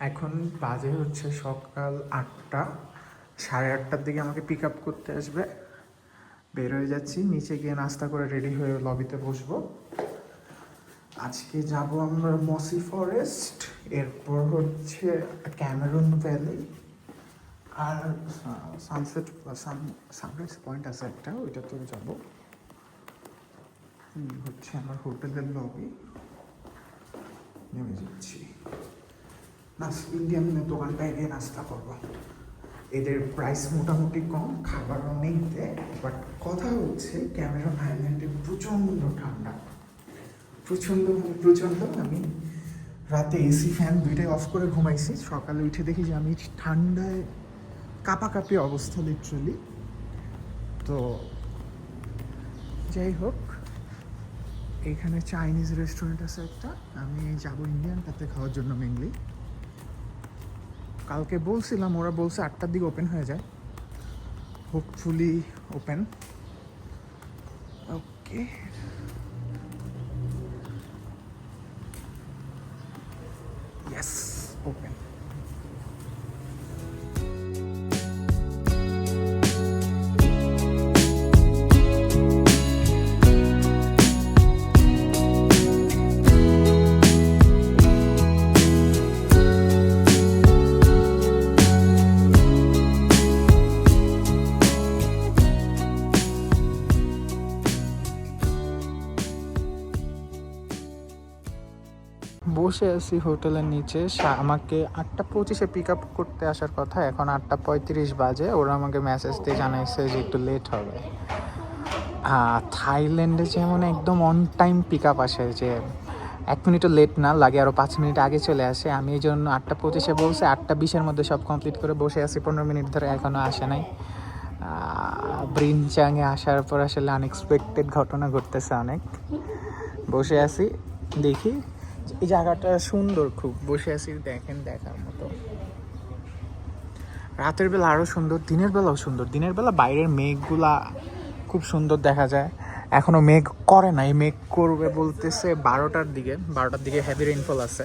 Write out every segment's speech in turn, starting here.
এখন বাজে হচ্ছে সকাল 8টা, 8:30টার দিকে আমাকে পিক আপ করতে আসবে। বের হয়ে যাচ্ছি, নিচে গিয়ে নাস্তা করে রেডি হয়ে লবিতে বসবো। আজকে যাব আমরা মসি ফরেস্ট, এরপর হচ্ছে ক্যামেরন ভ্যালি, আর সানসেট সানরাইজ পয়েন্ট আছে একটা, ওইটাতেও যাবো। হচ্ছে আমার হোটেলের লবি, নেমে যাচ্ছি। ইন্ডিয়ান দোকানটায় গিয়ে নাস্তা করবো। এদের প্রাইস মোটামুটি কম, খাবার অনেক দেয়, বাট কথা হচ্ছে ক্যামেরন হাইল্যান্ডে প্রচণ্ড ঠান্ডা, প্রচণ্ড। আমি রাতে এসি ফ্যান দুইটাই অফ করে ঘুমাইছি, সকালে উঠে দেখি যে আমি ঠান্ডায় কাঁপাকাঁপি অবস্থা লিটারালি। তো যাই হোক, এইখানে চাইনিজ রেস্টুরেন্ট আছে একটা, আমি যাবো ইন্ডিয়ানটাতে খাওয়ার জন্য মেনলি। কালকে বলছিলাম, ওরা বলছে 8টার দিকে ওপেন হয়ে যায়, হোপফুলি ওপেন। ওকে, ইয়েস, ওপেন। বসে আছি হোটেলের নিচে, আমাকে 8:25-এ পিক আপ করতে আসার কথা, এখন 8:35 বাজে। ওরা আমাকে মেসেজ দিয়ে জানাইছে যে একটু লেট হবে। থাইল্যান্ডে যেমন একদম অন টাইম পিক আপ আসে, যে 1 মিনিটও লেট না লাগে, আরও 5 মিনিট আগে চলে আসে। আমি এই জন্য 8:25-এ বলছে, 8:20-এর মধ্যে সব কমপ্লিট করে বসে আছি 15 মিনিট ধরে, এখনও আসে নাই। ব্রিনচাংয়ে আসার পর আসলে আনএক্সপেক্টেড ঘটনা ঘটতেছে অনেক। বসে আছি, দেখি এই জায়গাটা সুন্দর খুব, বসে আছি, দেখেন দেখার মতো। রাতের বেলা আরও সুন্দর, দিনের বেলাও সুন্দর। দিনের বেলা বাইরের মেঘগুলা খুব সুন্দর দেখা যায়। এখনও মেঘ করে নাই, মেঘ করবে বলতেছে 12টার দিকে হেভি রেইনফল আছে।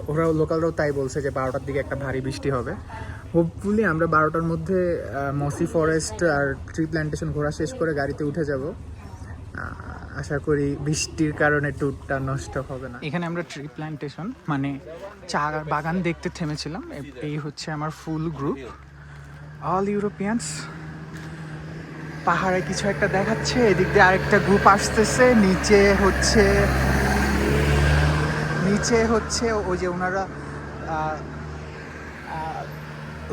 ওরাও লোকালরাও তাই বলছে যে 12টার দিকে একটা ভারী বৃষ্টি হবে। হোপফুলি আমরা 12টার মধ্যে মসি ফরেস্ট আর ট্রি প্ল্যান্টেশন ঘোরা শেষ করে গাড়িতে উঠে যাব। আশা করি বৃষ্টির কারণে ট্যুরটা নষ্ট হবে না। এখানে আমরা ট্রি প্ল্যান্টেশন মানে চা বাগান দেখতে থেমেছিলাম। এই হচ্ছে আমার ফুল গ্রুপ, অল ইউরোপিয়ানস। পাহাড়ে কিছু একটা দেখাচ্ছে, এদিক দিয়ে আরেকটা গ্রুপ আসতেছে। নিচে হচ্ছে ওই যে ওনারা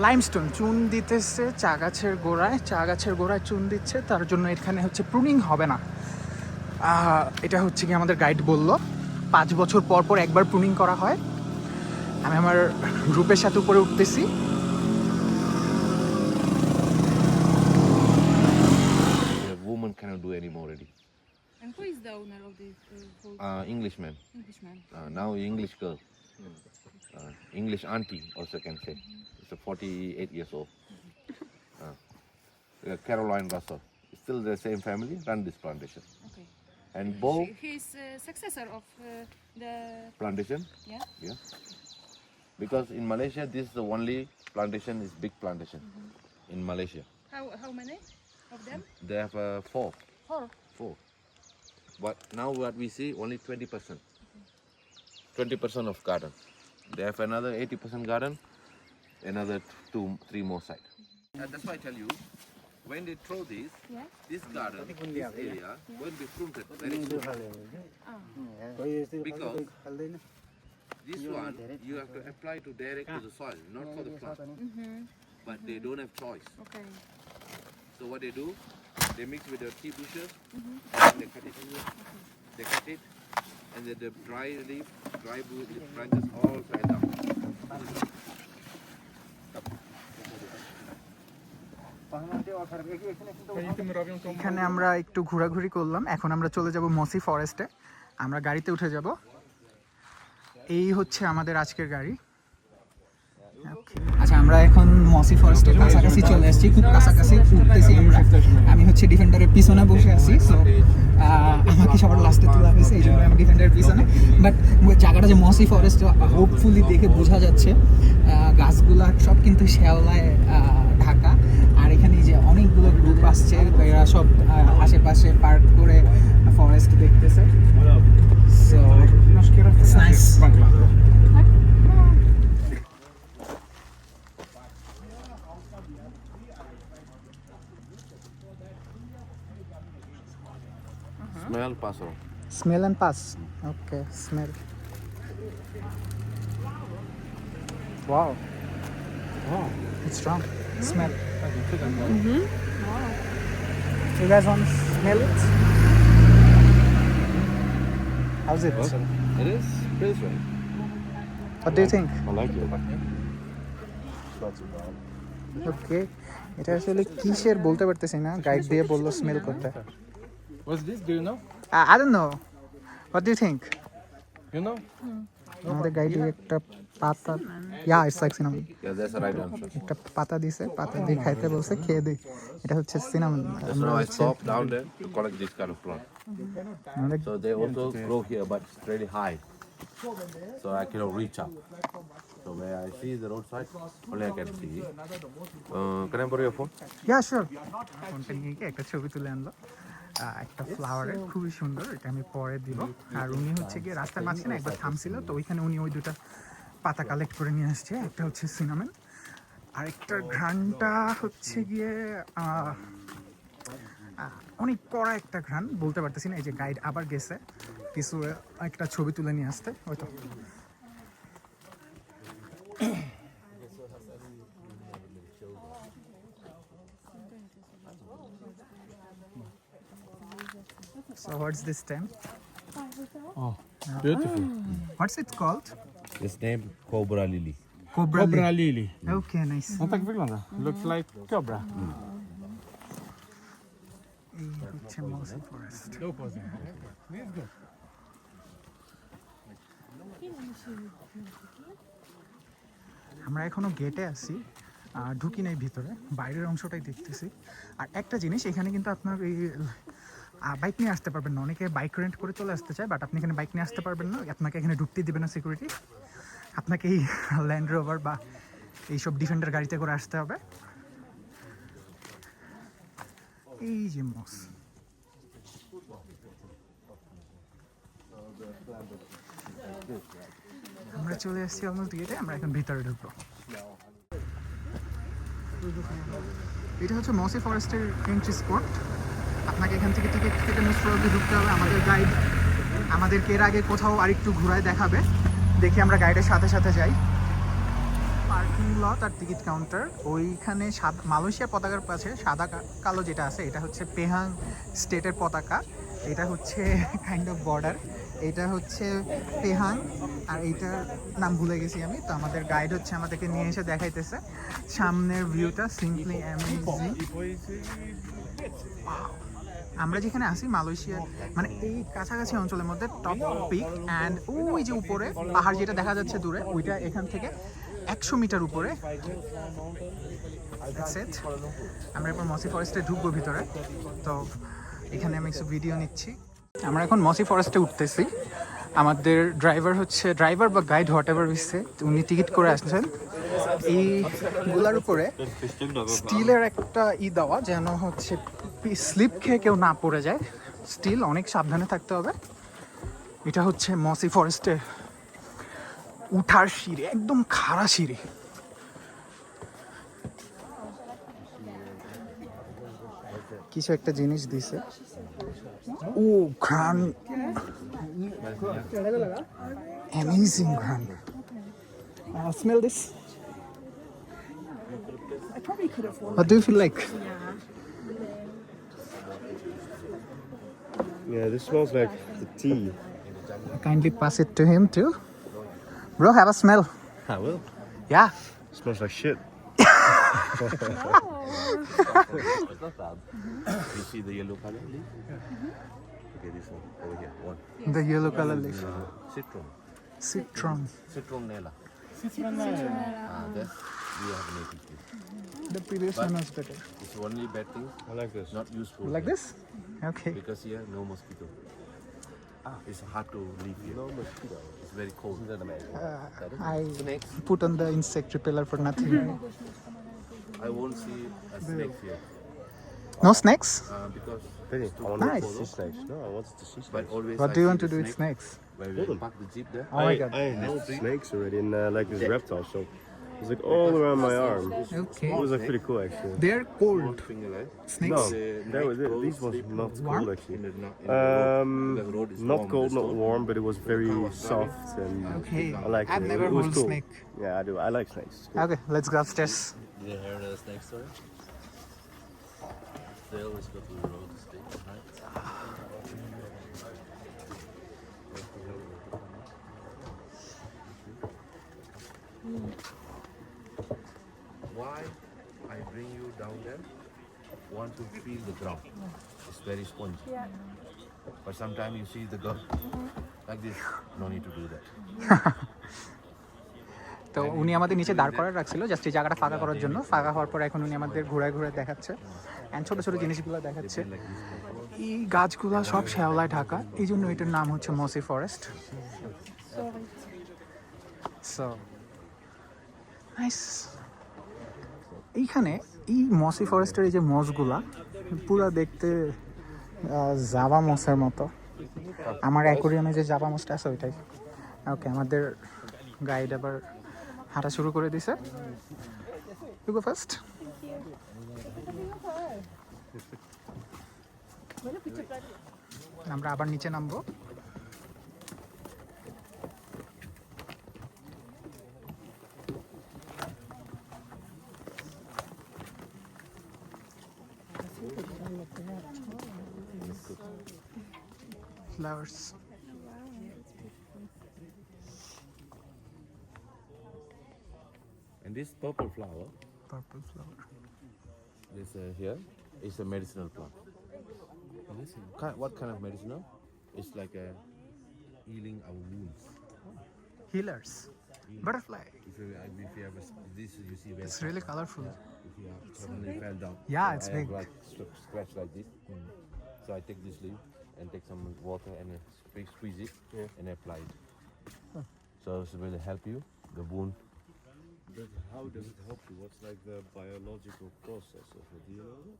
লাইমস্টোন চুন দিতেছে চা গাছের গোড়ায় চুন দিচ্ছে, তার জন্য এখানে হচ্ছে প্রুনিং হবে না। এটা হচ্ছে কি আমাদের গাইড বলল 5 বছর পর পর একবার প্রুনিং করা হয়। আমি আমার গ্রুপের সাথে উপরে উঠতেছি। Woman cannot do anymore already. And who is the owner of this boat? Englishman. Englishman. Now English girl. English auntie also can say. It's a 48 years old. Caroline Russell. Still the same family run this plantation. Okay. And Bo He's successor of the plantation. Yeah. Because in Malaysia, this is the only plantation is big plantation in Malaysia. How many of them? They have 4. 4. But now what we see only 20%. 20% of garden. They have another 80% garden, another 2-3 more side. That's why I tell you, when they throw this garden, this area will be fruited very soon. Because this one you have to apply to direct to the soil, not for the plant. But they don't have choice. Okay. So what they do, they mix with the tea bushes, and they cut it. They cut it, and then the dry branches all fly down. এখানে আমরা একটু ঘোরাঘুরি করলাম, এখন আমরা চলে যাব মসি ফরেস্টে। আমরা গাড়িতে উঠে যাব। এই হচ্ছে আমাদের আজকের গাড়ি, আচ্ছা, আমরা এখন মসি ফরেস্টের কাছাকাছি চলে আসছি, খুব কাছাকাছি উঠতেছি আমরা। আমি হচ্ছে ডিফেন্ডারের পিছনে বসে আছি, সো আমাকে সবার লাস্টে তোলা হয়েছে, এই জন্য আমি ডিফেন্ডারের পিছনে। বাট জায়গাটা যে মসি ফরেস্ট, হোপফুলি দেখে বোঝা যাচ্ছে গাছগুলা সব কিন্তু শ্যাওলায় ঢাকা। আর এখানে যে অনেকগুলো গ্রুপ আসছে, এরা সব আশেপাশে পার্ক করে ফরেস্ট দেখতেছে। So nice. Smell, pass on. Smell and pass. Okay, smell. Wow. Oh, it's strong. Smell. You guys want to smell it? How's it? It is pretty sweet. What do you think? I like it. Okay. এটা আসলে কিসের বলতে পারতেছি না, guide দিয়ে বললো smell করতে। What's this? Do you know? I don't know. What do you think? You know? আমাদের গাইডে একটা পাতা, yeah it's like cinnamon, Yeah, that's the right answer. একটা পাতা দিছে, পাতা দিয়ে খাইতে বলছে, খেয়ে দিই। এটা হচ্ছে cinnamon. So now I stop down there to collect this kind of plant. So they also grow here, but it's really high. So I cannot reach up. So where I see the roadside, only I can see. Can I borrow your phone? Yeah sure. ফোনটা নিয়ে গিয়ে একটা ছবি তুলে আনলো, একটা ফ্লাওয়ারের, খুবই সুন্দর। এটা আমি পরে দিব। আর উনি হচ্ছে গিয়ে রাস্তার মাঝখানে একবার থামছিল, তো ওইখানে উনি ওই দুটা পাতা কালেক্ট করে নিয়ে আসছে। একটা হচ্ছে সিনামন, আরেকটার ঘ্রাণটা হচ্ছে গিয়ে অনেক কড়া একটা ঘ্রাণ, বলতে পারতেছি না। এই যে গাইড আবার গেছে কিছু একটা ছবি তুলে নিয়ে আসতে, ওই তো। So what's this stem? Oh, beautiful. What's it called? It's named Cobra Lily. Cobra Cobra lily. Okay, nice. No tak wygląda. Looks like cobra. এই হচ্ছে Mossy Forest. আমরা এখনো গেটে আছি, ঢুকি নাই ভিতরে, বাইরের অংশটাই দেখতেছি। আর একটা জিনিস, এখানে কিন্তু আপনার এই বাইক নিয়ে আসতে পারবেন না। অনেকে বাইক রেন্ট করে চলে আসতে চায়, বাট আপনি এখানে বাইক নিয়ে আসতে পারবেন না। আপনাকে এখানে ঢুকতে দিবে না সিকিউরিটি। আপনাকে এই ল্যান্ড রোভার বা এইসব ডিফেন্ডার গাড়িতে করে আসতে হবে। এই যে মস, আমরা চলে আসছি অলমোস্ট গেটে। আমরা এখন ভিতরে ঢুকবো। এটা হচ্ছে মসি ফরেস্টের এন্ট্রি স্পট। আপনাকে এখান থেকে টিকিট কেটে মোস্ট প্রবাবলি ঢুকতে হবে। আমাদের গাইড আমাদেরকে এর আগে কোথাও আরেকটু ঘোরায় দেখাবে, দেখি আমরা গাইডের সাথে সাথে যাই। পার্কিং লট আর টিকিট কাউন্টার, ওইখানে মালয়েশিয়া পতাকার পাশে সাদা কালো যেটা আছে, এটা হচ্ছে পেহাং স্টেটের পতাকা। এটা হচ্ছে কাইন্ড অফ বর্ডার। এটা হচ্ছে পেহাং, আর এইটার নাম ভুলে গেছি আমি। তো আমাদের গাইড হচ্ছে আমাদেরকে নিয়ে এসে দেখাইতেছে সামনের ভিউটা, সিম্পলি অ্যামেজিং। আমরা যেখানে আছি মালয়েশিয়ার মানে এই কাছাকাছি অঞ্চলের মধ্যে টপ পিক, অ্যান্ড ওই যে উপরে পাহাড় যেটা দেখা যাচ্ছে দূরে, ওইটা এখান থেকে 100 মিটার উপরে। আমরা এরপর মসি ফরেস্টে ঢুকবো ভিতরে। তো এখানে আমি কিছু ভিডিও নিচ্ছি। আমরা এখন মসি ফরেস্টে উঠতেছি। আমাদের ড্রাইভার বা গাইড হোয়াট এভার হচ্ছে, উনি টিকিট করে আসছেন। এইগুলার উপরে স্টিলের একটা দেওয়া, যেন হচ্ছে স্লিপ খেয়ে কেউ না পড়ে যায়। স্টিল, অনেক সাবধানে থাকতে হবে। এটা হচ্ছে মসি ফরেস্টে উঠার সিঁড়ি, একদম খাড়া সিঁড়ি। কিছু একটা জিনিস দিছে। ও ঘ্রাণ, অ্যামেজিং ঘ্রাণ। Smell this. What do you feel like? Yeah, this smells like the tea. Kindly pass it to him too. Bro, have a smell. I will. Yeah. Smells like shit. It's not bad. You see the yellow color leaf? Okay, this one over here. One. The yellow color leaf. Citron. Citron. Citronella. That's we have native tree. The previous one was better. It's only bad thing, I like this. not useful. You like here. this? Okay. Because here no mosquito. It's hard to live here. No mosquito. It's very cold. I Snakes. put on the insect repeller for nothing. I won't see a snake here No snakes? because Really? it's I too wanted Nice. to see snakes. No, I wanted to see snakes. But always What I do you see want to the do with snake snakes? Where Hold we on. park the jeep there. Oh my god. I had snakes already in like this reptile shop. It's like all around my arm. Okay. It was like pretty cool actually. They're cold. Finger, right? Snakes? No, that was it. These was not cold actually. In the road. The road is Not warm, cold, the not stone. warm, but it was very soft and Okay. I like I've it. never It was hold cool. snake. Yeah, I do. I like snakes. It's cool. Okay, let's go upstairs. Did you hear the snake story? They always go to the road to stay behind. Why I bring you down there? Want to feel the ground. It's very spongy. But sometimes you see the girl like this. No need to do that. তো উনি আমাদের নিচে দাঁড় করা রাখছিল just এই জায়গাটা ফাঁকা করার জন্য। ফাঁকা হওয়ার পর এখন উনি আমাদের ঘোরায় ঘুরে দেখাচ্ছে অ্যান্ড ছোটো ছোটো জিনিসগুলো দেখাচ্ছে। এই গাছগুলো সব শ্যাওলায় ঢাকা, এই জন্য এটার নাম হচ্ছে মসি ফরেস্ট। So nice. এইখানে এই মসি ফরেস্টের এই যে মসগুলা পুরা দেখতে জাভা মসের মতো। আমার অ্যাকোরিয়ামে যে জাভা মসটা আছে ওইটাই। ওকে, আমাদের গাইড আবার হাঁটা শুরু করে দিছে। You go first. আমরা আবার নিচে নামবো। Flowers. And this purple flower, Purple flower. this here, is a medicinal plant. What kind of medicinal? It's like a healing our wounds. Healers. Butterfly. If you have this, you see where It's really colorful. if you have suddenly fell down. Yeah, it's I big. have like scratch like this. So I take this leaf and take some water and squeeze it and apply it. So it will help you the wound. But how does it help you? What's like the biological process of it? Do you know that?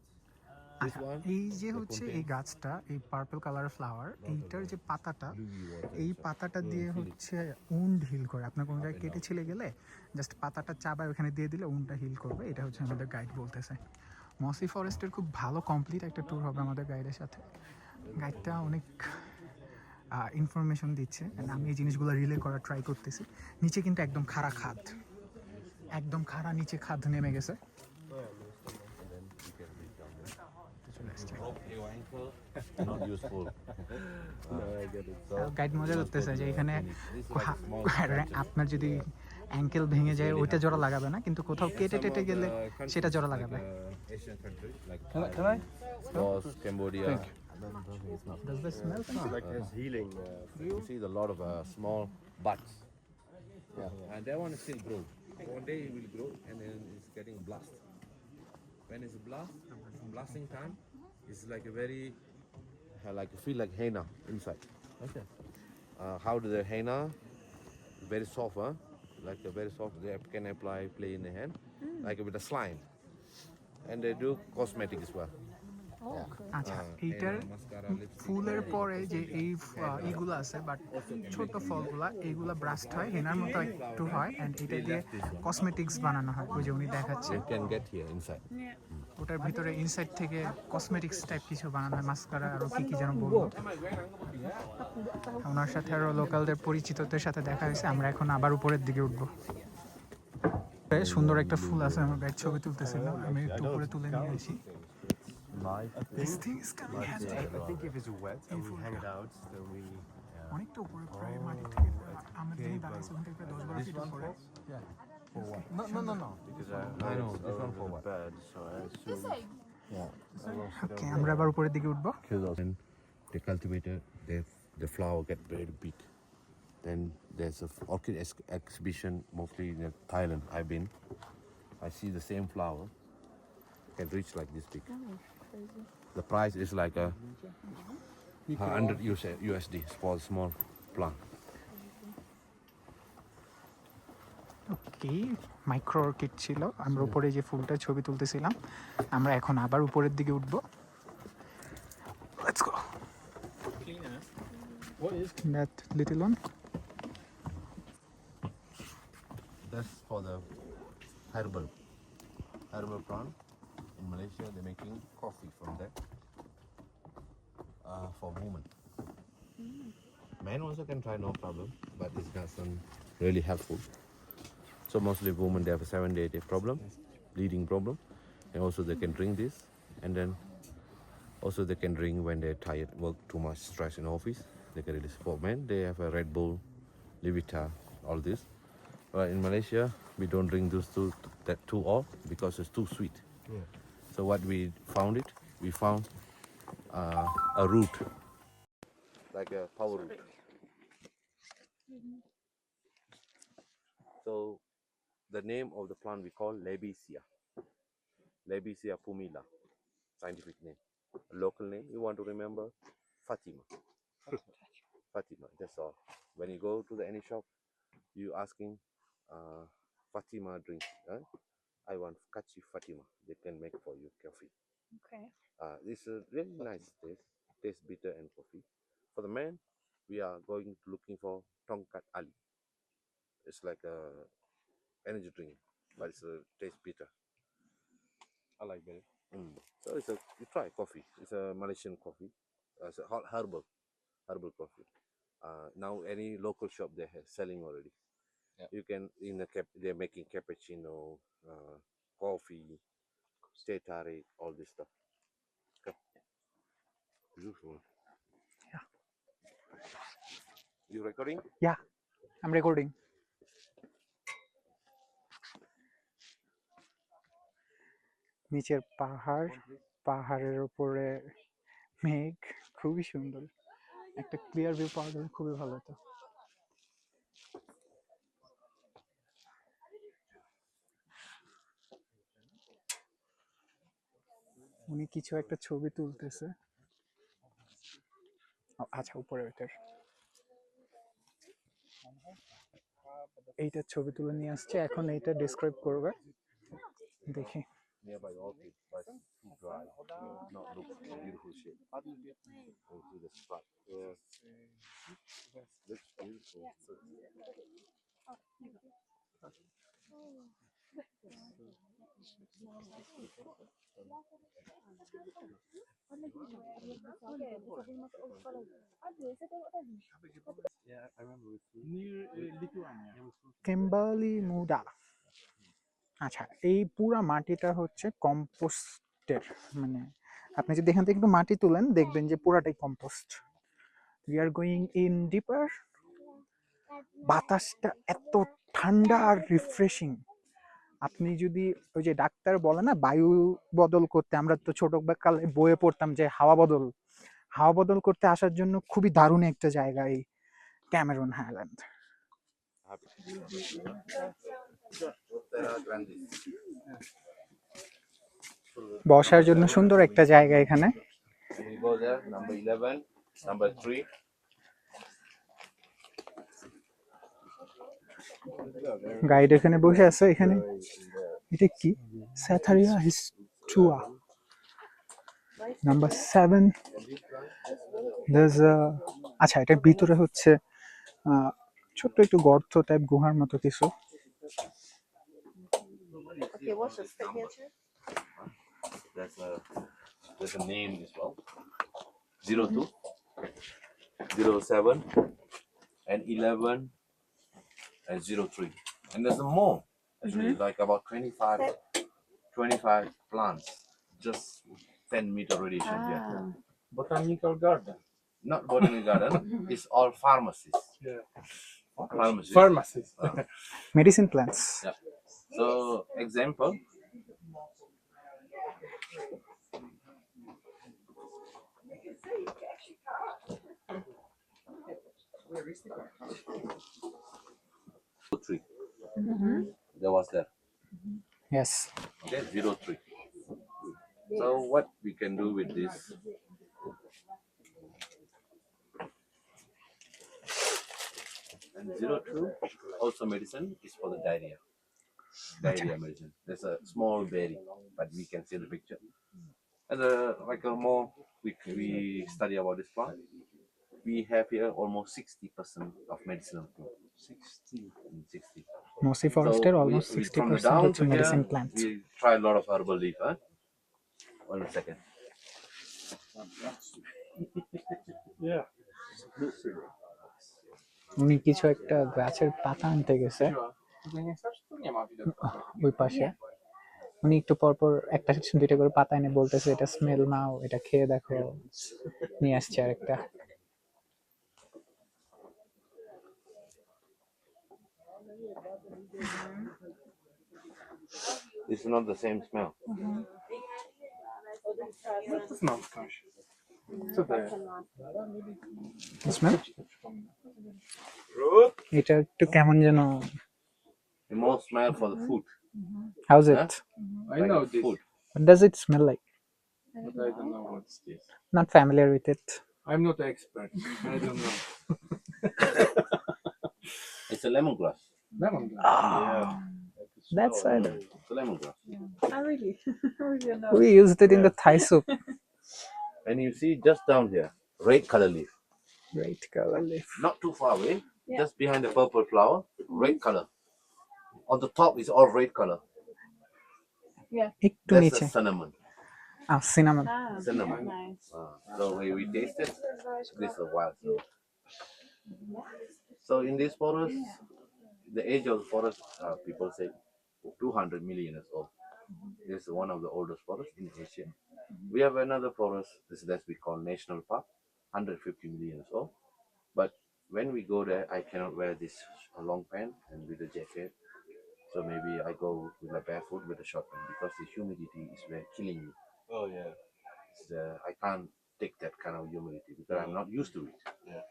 This one, এই যে হচ্ছে এই গাছটা, এই purple colour flower, এইটার যে পাতাটা, এই পাতাটা দিয়ে হচ্ছে উন্ড হিল করে। আপনার কোনো জায়গায় কেটে ছিলে গেলে জাস্ট পাতাটা চাবায় ওখানে দিয়ে দিলে উন্ডটা হিল করবে। এটা হচ্ছে আমাদের গাইড বলতেছে। মসি ফরেস্টের খুব ভালো কমপ্লিট একটা ট্যুর হবে আমাদের গাইডের সাথে। গাইডটা অনেক ইনফরমেশন দিচ্ছে and আমি এই জিনিসগুলো রিলে করার ট্রাই করতেছি। নিচে কিন্তু একদম খাড়া খাদ, একদম খাড়া নিচে খাদ নেমে গেছে। your ankle, not useful. Guide মজা করতেছে যে এখানে আপনার যদি অ্যাঙ্কেল ভেঙে যায় ওইটা জোড়া লাগাবে না, কিন্তু কোথাও কেটে টেটে গেলে সেটা জোড়া লাগাবে। Asian countries like Can I? Laos, Cambodia. Does this smell? Like this healing. You see the lot of small buds. And that one is still grow. One day it will grow and then it's getting blast. When it's blasting time, it's like a very, like you feel like henna inside. Okay. How do the henna? Very soft, huh? Like a very soft. They can apply, play in the hand, like with a slime. And they do cosmetic as well. আচ্ছা, এইটার ফুলের পরে যে এই এইগুলো আছে but ছোট ফলগুলা এইগুলা ব্রাস্ট হয়, হেনার মতো একটু হয় অ্যান্ড এটা দিয়ে কসমেটিক্স বানানো হয়। ওই যে উনি দেখাচ্ছে You can get here inside. ওটার ভিতরে ইনসাইড থেকে কসমেটিক্স টাইপ কিছু বানানো হয়, মাস্কারা আরও কী কী যেন বলবো। ওনার সাথে আরও লোকালদের পরিচিতদের সাথে দেখা হয়েছে। আমরা এখন আবার উপরের দিকে উঠবো। সুন্দর একটা ফুল আছে, আমার গাইড ছবি তুলতেছিল, আমি একটু উপরে তুলে নিয়ে আসি। This thing is coming heavy. I think if it's wet and we hang it out, then we. অনেকটা উপরে প্রায় মাটি থেকে আমরা যেখানে দাঁড়াইছি ওখান থেকে 10-12 ফিট উপরে। No. Because I know, this one for what? bad, so I assume. ওকে, আমরা আবার উপরের দিকে উঠবো। Then the cultivator, the flower get very big. Then they there's a orchid exhibition mostly in Thailand. I've been. I see the same flower can reach like this big. The price is like a 100 USD for a small plant. Okay, micro orchid ছিল। আমরা উপরে যে ফুলটার ছবি তুলতেছিলাম, আমরা এখন আবার উপরের দিকে উঠবো। Let's go. What is That little one. That's for the herbal plant. In Malaysia, they're making coffee from that for women. Men also can try, no problem, but it's not really helpful. So mostly women, they have a 7-day problem, bleeding problem, and also they can drink this, and then also they can drink when they're tired, work too much, stress in office. They can release. For men, they have a Red Bull, Levita, all this. But in Malaysia, we don't drink those too all because it's too sweet. Yeah. So what we found a root, like a power root. So the name of the plant we call Lebesia pumila, scientific name. A local name you want to remember, Fatima. Fatima, that's all. When you go to any shop, you asking Fatima drink. I want Kachi Fatima. They can make for you coffee. Okay. It's a really nice taste. Tastes bitter and coffee. For the man, we are looking for Tongkat Ali. It's like a energy drink, but it's tastes bitter. I like that. So you try coffee. It's a Malaysian coffee. It's a herbal coffee. Now any local shop they have selling already. Yeah. You can they're making cappuccino, coffee, teh tarik, all this stuff. Okay. Beautiful. Yeah. You recording? Yeah, I'm recording. নিচের পাহাড়ের উপরে মেঘ, খুবই সুন্দর। একটা clear view পাওয়া গেলে খুবই ভালো হতো। উনি কিছু একটা ছবি তুলতেছে। আচ্ছা, উপরে ওইটার এইটার ছবি তুলে নিয়ে আসছে, এখন এইটা ডিসক্রাইব করবে, দেখি। Nearby orchid, but too dry. Not look beautiful shape. And see the spot. Yeah. Looks beautiful. Yeah, I remember with food. near Lithuania? কেম্বালি মুডা। আচ্ছা, এই পুরা মাটিটা হচ্ছে কম্পোস্টের, মানে আপনি যদি এখান থেকে একটু মাটি তুলেন দেখবেন যে পুরাটাই compost. We are going in deeper. বাতাসটা এত ঠান্ডা আর রিফ্রেশিং। আপনি যদি ওই যে ডাক্তার বলে না বায়ু বদল করতে, আমরা তো ছোটকালে বইয়ে পড়তাম যে হাওয়া বদল করতে আসার জন্য খুবই দারুণ একটা জায়গা এই ক্যামেরন হাইল্যান্ড। বসার জন্য সুন্দর একটা জায়গা এখানে। We go there, number 11, number 3. Guide এখানে বসে আছে। এখানে এটা কি? স্যাথারিয়া হিস্টুয়া নাম্বার 7। আচ্ছা, এটার ভিতরে হচ্ছে ছোট্ট একটু গর্ত টাইপ, গুহার মতো কিছু। Okay, what's the signature? There's a name as well. 02, 07, and 11, and 03. And there's more. Actually, like about 25 plants. Just 10-meter radiation here. Botanical garden. Not botanical garden. It's all pharmacies. Yeah. Pharmacies. Medicine plants. Yeah. So, example. 03. There was that. Yes. Okay, 03. So what we can do with this? And 02 also medicine is for the diarrhea. Diarrhea medicine. There's a small berry, but we can see the picture. And like a more we study about this plant. We have here almost 60% of medicinal plant. 60. Mossy Forest So almost we from the 60% down হচ্ছে to here, medicine plants. we try a lot of herbal leaf. Huh? 1 second. Yeah. উনি কিছু একটা গাছের পাতা আনতে গেছে ওই পাশে। উনি একটু পরপর একটা দুইটা করে পাতা এনে বলতেছে এটা স্মেল নাও, এটা খেয়ে দেখো। নিয়ে আসছে আরেকটা। This is not the same smell. Smell এটা একটু কেমন যেন। The more smell for the food. How's it? I know this, Food. What does it smell like? but I don't know what's this. Not familiar with it. I'm not an expert. I don't know. It's a lemongrass. Lemongrass. Yeah. That's why It's a lemongrass. Oh, really? we used it in the Thai soup. And you see just down here, red color leaf. Great color leaf. Not too far away, just behind the purple flower, red color. On the top is all red color. একটু That's নিচে। the cinnamon. Cinnamon. Cinnamon. Nice. So when we taste it, this is a wild snow. So in this forest, the age of the forest, people say 200 million years old. This is one of the oldest forests in Asia. We have another forest, that we call National Park, 150 million years old. But when we go there, I cannot wear this long pant and with a jacket. So maybe I go with my barefoot with a short pant because the humidity is very killing me. Oh yeah. I can't take that kind of humidity because I'm not used to it. Yeah.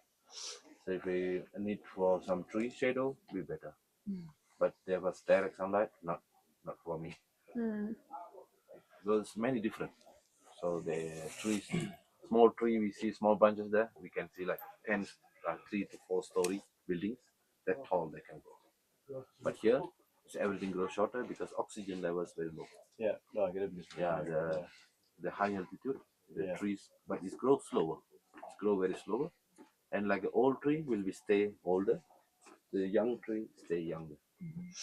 So if we need for some tree shadow, be better. But there was direct sunlight, not for me. There's many different. So the trees, small tree, we see small branches there. We can see like 10, 3 to 4 story buildings. That tall they can go. But here, everything grows shorter because oxygen level is very low. Yeah. No, I get it. Yeah, the high altitude, the trees, but it grows slower. It grows very slower. And like the old tree will be stay older, the young tree stay younger.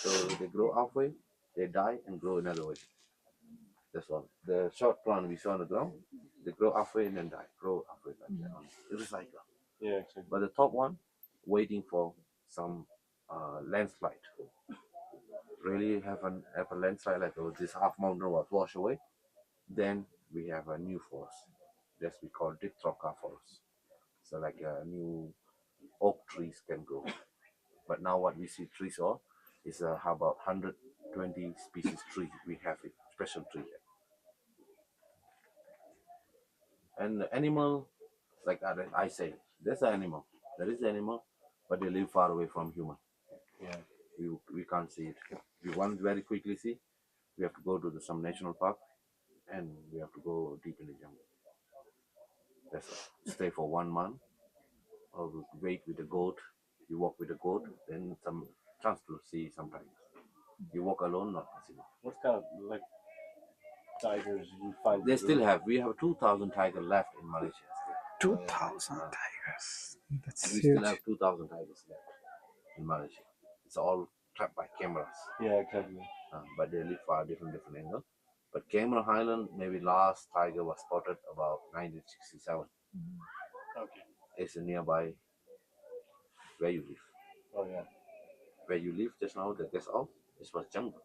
So they grow halfway, they die and grow another way. That's all. The short plant we saw on the ground, they grow halfway and then die. Grow halfway like that. Recycle. Yeah, exactly. But the top one, waiting for some landslide. Really have a landslide like this half mountain was washed away. Then we have a new forest. That's we call Ditroca forest. So like a new oak trees can grow. But now what we see trees are is how about 120 species tree we have it, special tree here. And the animal, like I say, there's an animal. There is an animal, but they live far away from human. Yeah. We can't see it. We want to very quickly see. We have to go to some national park, and we have to go deep in the jungle. That's all. Stay for 1 month, or wait with the goat. You walk with the goat, then some chance to see sometimes. You walk alone, not possible. What kind of like tigers you find? They still have. We have 2,000 tigers left in Malaysia. Still. 2,000 tigers. That's We still huge. have 2,000 tigers left in Malaysia. It's all trapped by cameras, Yeah, exactly. but they live far different angle. But Cameron Highlands, maybe last tiger was spotted about 1967. Okay. It's nearby where you live. Oh yeah. Where you live just now, the guest house, this was jungle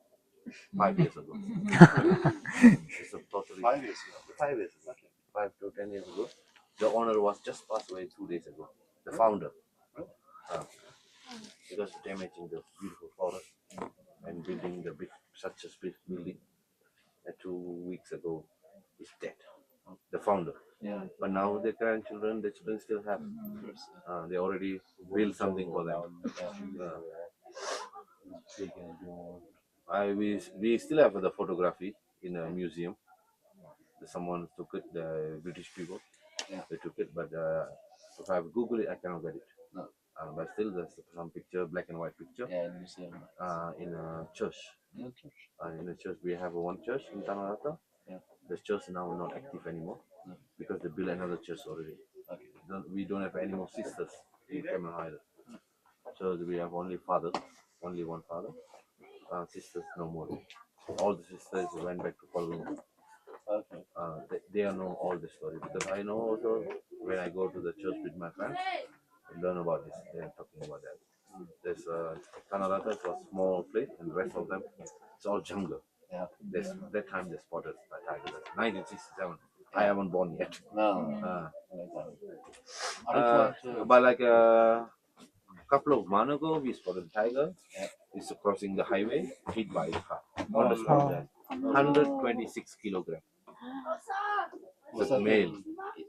5 years ago. It's a totally 5 years ago. 5 years ago. 5 to 10 years ago. The owner was just passed away 2 days ago. The founder. Because damaging the beautiful forest and building the big, such a big building. 2 weeks ago, is dead. The founder. Yeah. But now the grandchildren, the children still have. They already built something for them. big and small. We still have the photography in a museum. Someone took it, the British people. Yeah. They took it, but if I Google it, I cannot get it. No. But still, there's some picture, black and white picture, Yeah, in museum. in a church. Yeah, church. In a church, we have one church in Tamarata. Yeah. The church now not active anymore No. because they built another church already. Okay. We don't have any more sisters in Cameron Highlands. So we have only father, only one father. Sisters no more. All the sisters went back to Kuala Lumpur. Okay. They know all the story because I know also when I go to the church with my friends, I learn about this. They are talking about that. There's Tanarata is a small place, and the rest of them it's all jungle. Yeah. There's that time they spotted a tiger. 1967. I haven't born yet. No. But like a couple of months ago, we spotted a tiger. Yeah. It's crossing the highway, hit by the car on the spot. There. 126 kilograms. Was that male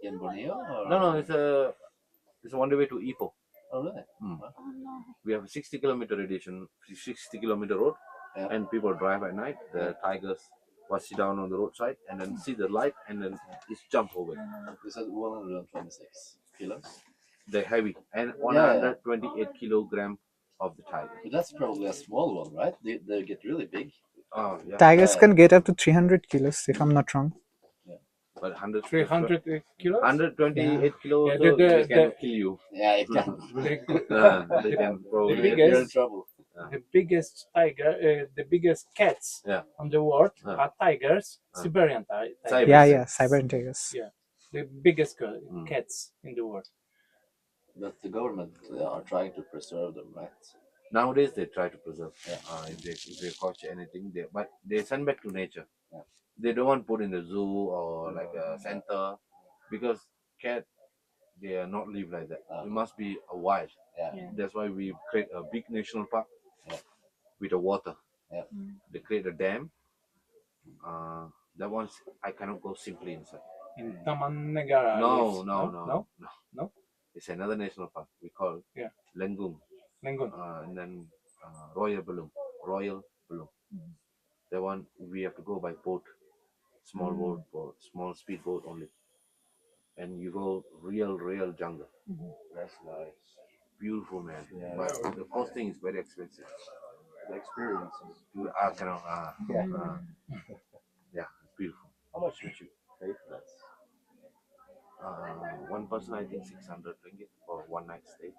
in Borneo? Or? No, it's on the way to Ipoh. Oh, really? We have a 60-kilometer radiation, 60-kilometer road, Yeah. and people drive at night. The tigers will sit down on the roadside and then see the light and then just jump over. You said 126 kilos. They're heavy and 128 kilograms of the tiger. But that's probably a small one, right? They get really big. Oh, yeah. Tigers can get up to 300 kilos, if I'm not wrong. But 300 kilos? 128 kilos, Yeah, so they can the- kill you. Yeah, it can. They can probably. The biggest- You're in trouble. The biggest tiger, the biggest cats Yeah. on the world are tigers, Siberian tigers. Yeah, Siberian tigers. Yeah, the biggest Mm. cats in the world. But the government are trying to preserve them, right? Nowadays they try to preserve. Yeah. If they catch anything, but they send back to nature. Yeah. They don't want put in the zoo or like a center because cat they are not live like that. It must be a wild. Yeah. Yeah. That's why we create a big national park with the water. Yeah. They create a dam. That one's I cannot go simply inside. In Taman Negara. No. No? It's another national park. We call Lengung. Lengun. And then Royal Balloon. That one we have to go by boat, small boat, small speed boat only. And you go real jungle. That's nice. Beautiful, man. Yeah. But the costing is very expensive. The experience is good. Yeah, it's beautiful. How much did you pay for that? One person I think 600 ringgit for one night stay.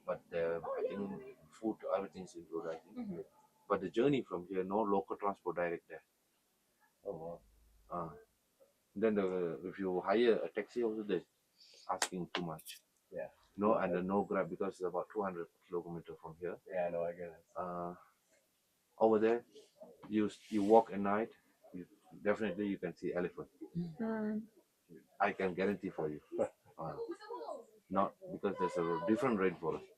But I think food, everything's included. I think. But the journey from here, no local transport direct there. Oh, wow. Then if you hire a taxi, also they're asking too much. Yeah. No, and no Grab because it's about 200 kilometers from here. Yeah, I know, I get it. Over there, you walk at night. Definitely you can see elephant. I can guarantee for you. Not because there's a different rainforest.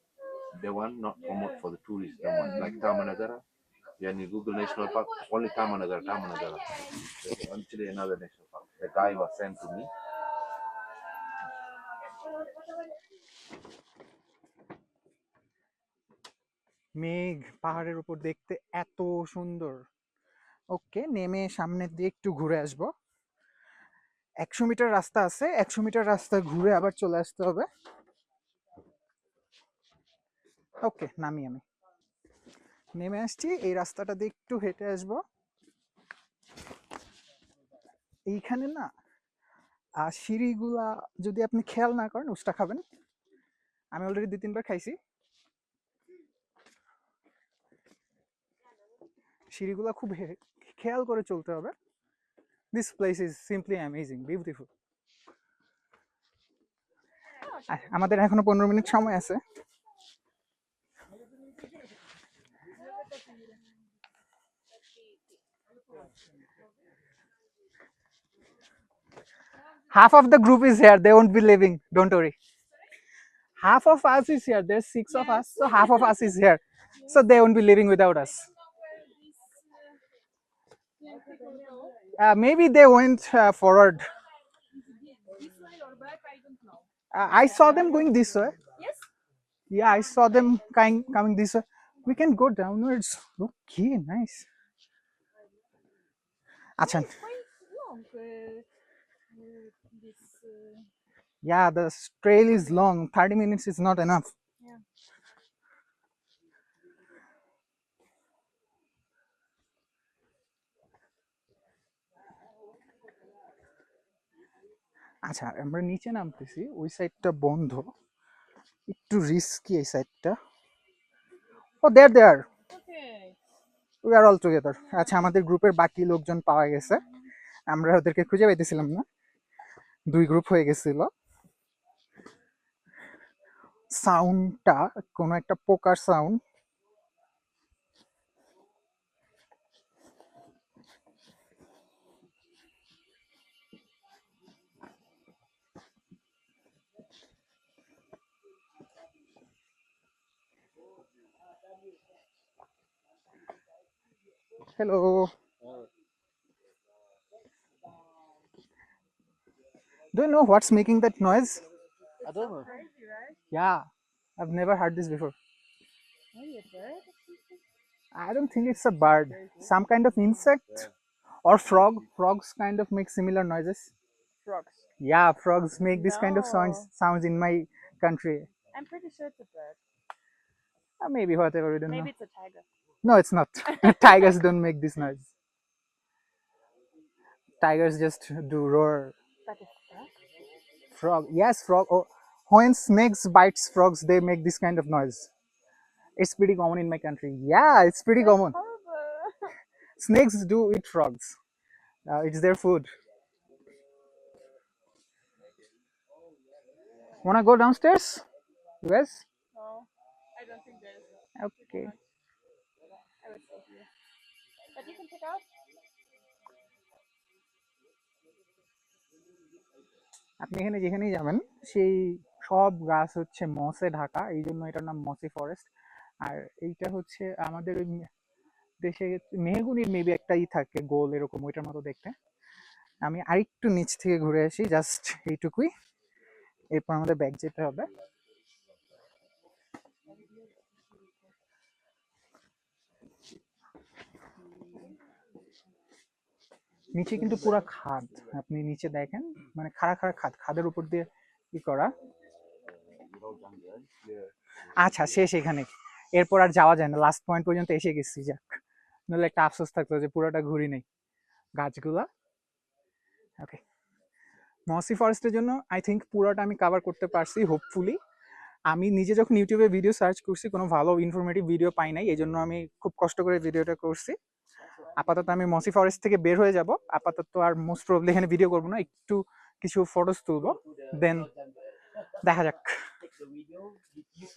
They want not promote for the tourists. They want like Tamanagara. When you Google National Park, only Tamanagara. There's actually another national park. The guy was sent to me. মেঘ পাহাড়ের উপর দেখতে এত সুন্দর। ওকে, নেমে সামনের দিয়ে একটু ঘুরে আসবো। 100 মিটার রাস্তা আছে, 100 মিটার রাস্তা ঘুরে আবার চলে আসতে হবে। ওকে, নামি আমি নেমে আসছি। এই রাস্তাটা দিয়ে একটু হেঁটে আসবো। এইখানে না সিঁড়িগুলা যদি আপনি খেয়াল না করেন উস্তা খাবেন। আমি অলরেডি 2-3 বার খাইছি। সিঁড়িগুলা খুব খেয়াল করে চলতে হবে। This place is simply amazing, beautiful. আমাদের এখনো 15 মিনিট সময় আছে। Half of the group is here, they won't be leaving, don't worry. Half of us is here, there's 6 of us, so half of us is here, so they won't be leaving without us. Maybe they went forward. This way or back, I don't know. I saw them going this way. Yes? Yeah, I saw them coming this way. We can go downwards. Okay, nice. আচ্ছা, It's quite long. This. yeah, the trail is long. 30 minutes is not enough. Yeah. আচ্ছা, আমরা নিচে নামতেছি, ওই সাইডটা বন্ধ, একটু risky এই সাইডটা। ও দেয়ার Okay. We are all together. আচ্ছা, আমাদের গ্রুপের বাকি লোকজন পাওয়া গেছে, আমরা ওদেরকে খুঁজে পাইতেছিলাম না, 2 গ্রুপ হয়ে গেছিল। সাউন্ডটা কোনো একটা পোকার sound. Hello, do you know what's making that noise? I don't know. Crazy, right? Yeah, I've never heard this before. Maybe a bird. I don't think it's a bird, some kind of insect or frog. Frogs kind of make similar noises. Frogs. Yeah, frogs make this kind of No. sounds in my country. I'm pretty sure it's a bird. Maybe whatever, we don't Maybe know. it's a tiger. No, it's not. Tigers don't make this noise. Tigers just do roar. But a frog? Frog, yes, frog. Oh, when snakes bites frogs, they make this kind of noise. It's pretty common in my country. Yeah, it's pretty common. Horrible. Snakes do eat frogs. It's their food. Wanna go downstairs, you guys? No, I don't think there is. Okay. I would stay here. But you can pick out. আপনি এখানে যেখানেই যাবেন সেই সব গাছ হচ্ছে মসে ঢাকা, এই জন্য এটার নাম মসি ফরেস্ট। আর এইটা হচ্ছে আমাদের ওই দেশে মেহগুনির মেবি একটাই থাকে গোল এরকম, ওইটার মতো দেখতে। আমি আরেকটু নিচ থেকে ঘুরে আসি, জাস্ট এইটুকুই, এরপর আমাদের ব্যাগ যেতে হবে। নিচে কিন্তু পুরো খাদ, আপনি নিচে দেখেন, মানে খাড়া খাড়া খাদ, খাদের উপর দিয়ে কি করা। আচ্ছা, শেষ এখানে, এরপর আর যাওয়া যায় না, লাস্ট পয়েন্ট পর্যন্ত এসে গেছি। যাক, নাহলে একটা আফসোস থাকতো যে পুরোটা ঘুরি নেই গাছগুলা। ওকে, মসি ফরেস্টের জন্য আই থিঙ্ক পুরোটা আমি কভার করতে পারছি হোপফুলি। আমি নিজে যখন ইউটিউবে ভিডিও সার্চ করছি কোনো ভালো ইনফরমেটিভ ভিডিও পাই নাই, এই জন্য আমি খুব কষ্ট করে ভিডিওটা করছি। আপাতত আমি মসি ফরেস্ট থেকে বের হয়ে যাব, আপাতত আর মোস্ট প্রবলি এখানে ভিডিও করবো না, একটু কিছু ফটোস তুলবো, দেন দেখা যাক।